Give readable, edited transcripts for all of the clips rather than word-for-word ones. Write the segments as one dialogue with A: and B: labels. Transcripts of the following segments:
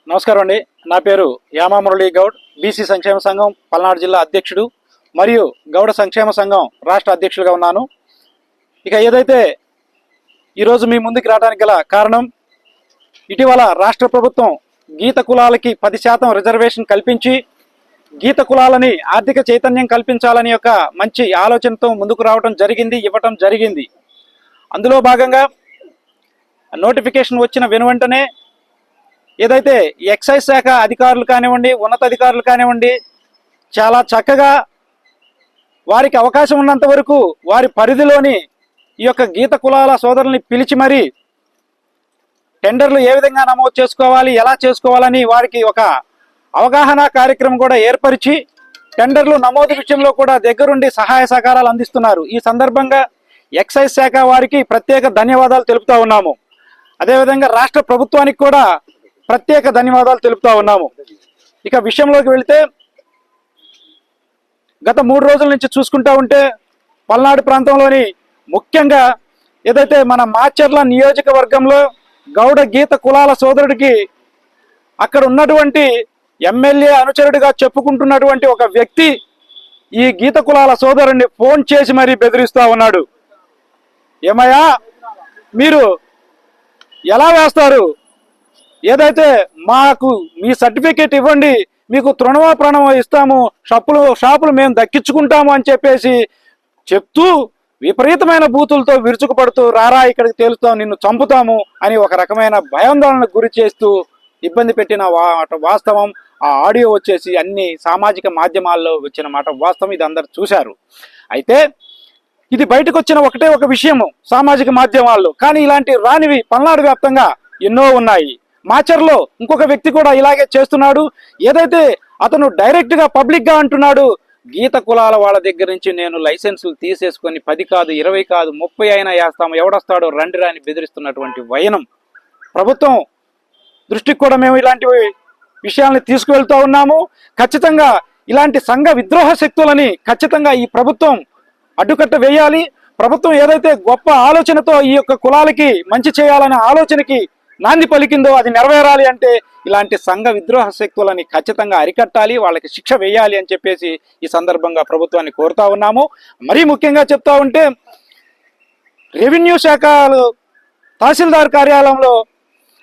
A: నమస్కారం అండి. నా పేరు యామా మురళీ గౌడ్, బీసీ సంక్షేమ సంఘం పల్నాడు జిల్లా అధ్యక్షుడు మరియు గౌడ సంక్షేమ సంఘం రాష్ట్ర అధ్యక్షులుగా ఉన్నాను. ఇక ఏదైతే ఈరోజు మీ ముందుకు రావడానికి గల కారణం, ఇటీవల రాష్ట్ర ప్రభుత్వం గీత కులాలకి 10% రిజర్వేషన్ కల్పించి గీత కులాలని ఆర్థిక చైతన్యం కల్పించాలని ఒక మంచి ఆలోచనతో ముందుకు రావడం జరిగింది, ఇవ్వటం జరిగింది. అందులో భాగంగా నోటిఫికేషన్ వచ్చిన వెనువెంటనే ఏదైతే ఎక్సైజ్ శాఖ అధికారులు కానివ్వండి, ఉన్నతాధికారులు కానివ్వండి, చాలా చక్కగా వారికి అవకాశం ఉన్నంత వరకు వారి పరిధిలోని ఈ యొక్క గీత కులాల సోదరుల్ని పిలిచి మరీ టెండర్లు ఏ విధంగా నమోదు చేసుకోవాలి, ఎలా చేసుకోవాలని వారికి ఒక అవగాహన కార్యక్రమం కూడా ఏర్పరిచి టెండర్లు నమోదు విషయంలో కూడా దగ్గరుండి సహాయ సహకారాలు అందిస్తున్నారు. ఈ సందర్భంగా ఎక్సైజ్ శాఖ వారికి ప్రత్యేక ధన్యవాదాలు తెలుపుతా ఉన్నాము. అదేవిధంగా రాష్ట్ర ప్రభుత్వానికి కూడా ప్రత్యేక ధన్యవాదాలు తెలుపుతా ఉన్నాము. ఇక విషయంలోకి వెళితే, గత 3 రోజుల నుంచి చూసుకుంటా ఉంటే పల్నాడు ప్రాంతంలోని ముఖ్యంగా ఏదైతే మన మాచర్ల నియోజకవర్గంలో గౌడ గీత కులాల సోదరుడికి అక్కడ ఉన్నటువంటి ఎమ్మెల్యే అనుచరుడిగా చెప్పుకుంటున్నటువంటి ఒక వ్యక్తి ఈ గీత కులాల సోదరుడిని ఫోన్ చేసి మరీ బెదిరిస్తూ ఉన్నాడు. ఏమయ్యా, మీరు ఎలా వేస్తారు? ఏదైతే మాకు మీ సర్టిఫికేట్ ఇవ్వండి, మీకు తృణమో ప్రణమో ఇస్తాము, షాపులు మేము దక్కించుకుంటాము అని చెప్పేసి చెప్తూ విపరీతమైన బూతులతో విరుచుకుపడుతూ, రారా ఇక్కడికి తేలుస్తాం, నిన్ను చంపుతాము అని ఒక రకమైన భయాందోళనకు గురి చేస్తూ ఇబ్బంది పెట్టిన వాస్తవం. ఆ ఆడియో వచ్చేసి అన్ని సామాజిక మాధ్యమాల్లో వచ్చిన మాట వాస్తవం. ఇది అందరు చూశారు. అయితే ఇది బయటకు వచ్చిన ఒకటే ఒక విషయము సామాజిక మాధ్యమాల్లో, కానీ ఇలాంటి రానివి పల్నాడు వ్యాప్తంగా ఎన్నో ఉన్నాయి. మాచర్లో ఇంకొక వ్యక్తి కూడా ఇలాగే చేస్తున్నాడు. ఏదైతే అతను డైరెక్ట్ గా పబ్లిక్ గా అంటున్నాడు, గీత కులాల వాళ్ళ దగ్గర నుంచి నేను లైసెన్సులు తీసేసుకొని 10 కాదు 20 కాదు 30 అయినా వేస్తాము, ఎవడొస్తాడో రండి రాని బెదిరిస్తున్నటువంటి వైనం. ప్రభుత్వం దృష్టికి కూడా మేము ఇలాంటి విషయాల్ని తీసుకువెళ్తూ ఉన్నాము. ఖచ్చితంగా ఇలాంటి సంఘ విద్రోహ శక్తులని ఖచ్చితంగా ఈ ప్రభుత్వం అడ్డుకట్ట వేయాలి. ప్రభుత్వం ఏదైతే గొప్ప ఆలోచనతో ఈ యొక్క కులాలకి మంచి చేయాలనే ఆలోచనకి నాంది పలికిందో అది నెరవేరాలి అంటే ఇలాంటి సంఘ విద్రోహ శక్తులని ఖచ్చితంగా అరికట్టాలి, వాళ్ళకి శిక్ష వేయాలి అని చెప్పేసి ఈ సందర్భంగా ప్రభుత్వాన్ని కోరుతా ఉన్నాము. మరీ ముఖ్యంగా చెప్తా ఉంటే, రెవెన్యూ శాఖ తహసీల్దార్ కార్యాలయంలో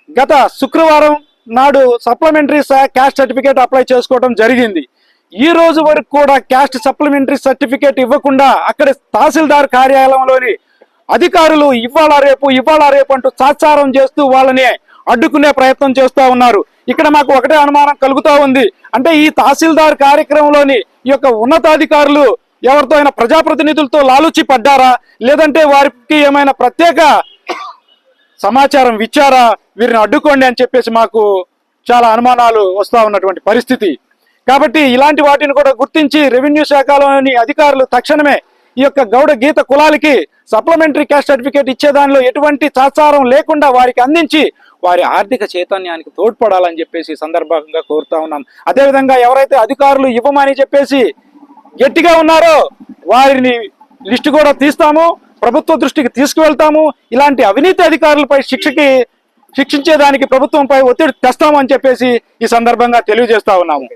A: గత శుక్రవారం నాడు సప్లిమెంటరీ క్యాస్ట్ సర్టిఫికేట్ అప్లై చేసుకోవడం జరిగింది. ఈ రోజు వరకు కూడా క్యాస్ట్ సప్లిమెంటరీ సర్టిఫికేట్ ఇవ్వకుండా అక్కడ తహసీల్దార్ కార్యాలయంలోని అధికారులు ఇవాళ రేపు అంటూ తాత్సారం చేస్తూ వాళ్ళని అడ్డుకునే ప్రయత్నం చేస్తూ ఉన్నారు. ఇక్కడ మాకు ఒకటే అనుమానం కలుగుతూ ఉంది. అంటే ఈ తహసీల్దార్ కార్యక్రమంలోని ఈ యొక్క ఉన్నతాధికారులు ఎవరితో అయినా ప్రజాప్రతినిధులతో లాలూచి పడ్డారా, లేదంటే వారికి ఏమైనా ప్రత్యేక సమాచారం ఇచ్చారా, వీరిని అడ్డుకోండి అని చెప్పేసి మాకు చాలా అనుమానాలు వస్తూ ఉన్నటువంటి పరిస్థితి. కాబట్టి ఇలాంటి వాటిని కూడా గుర్తించి రెవెన్యూ శాఖలోని అధికారులు తక్షణమే ఈ యొక్క గౌడ గీత కులాలకి సప్లిమెంటరీ క్యాస్ట్ సర్టిఫికేట్ ఇచ్చే దానిలో ఎటువంటి తాత్సారం లేకుండా వారికి అందించి వారి ఆర్థిక చైతన్యానికి తోడ్పడాలని చెప్పేసి సందర్భంగా కోరుతా ఉన్నాం. అదేవిధంగా ఎవరైతే అధికారులు ఇవ్వమని చెప్పేసి గట్టిగా ఉన్నారో వారిని లిస్టు కూడా తీస్తాము, ప్రభుత్వ దృష్టికి తీసుకువెళ్తాము. ఇలాంటి అవినీతి అధికారులపై శిక్షించేదానికి ప్రభుత్వంపై ఒత్తిడి తెస్తాము అని చెప్పేసి ఈ సందర్భంగా తెలియజేస్తా ఉన్నాము.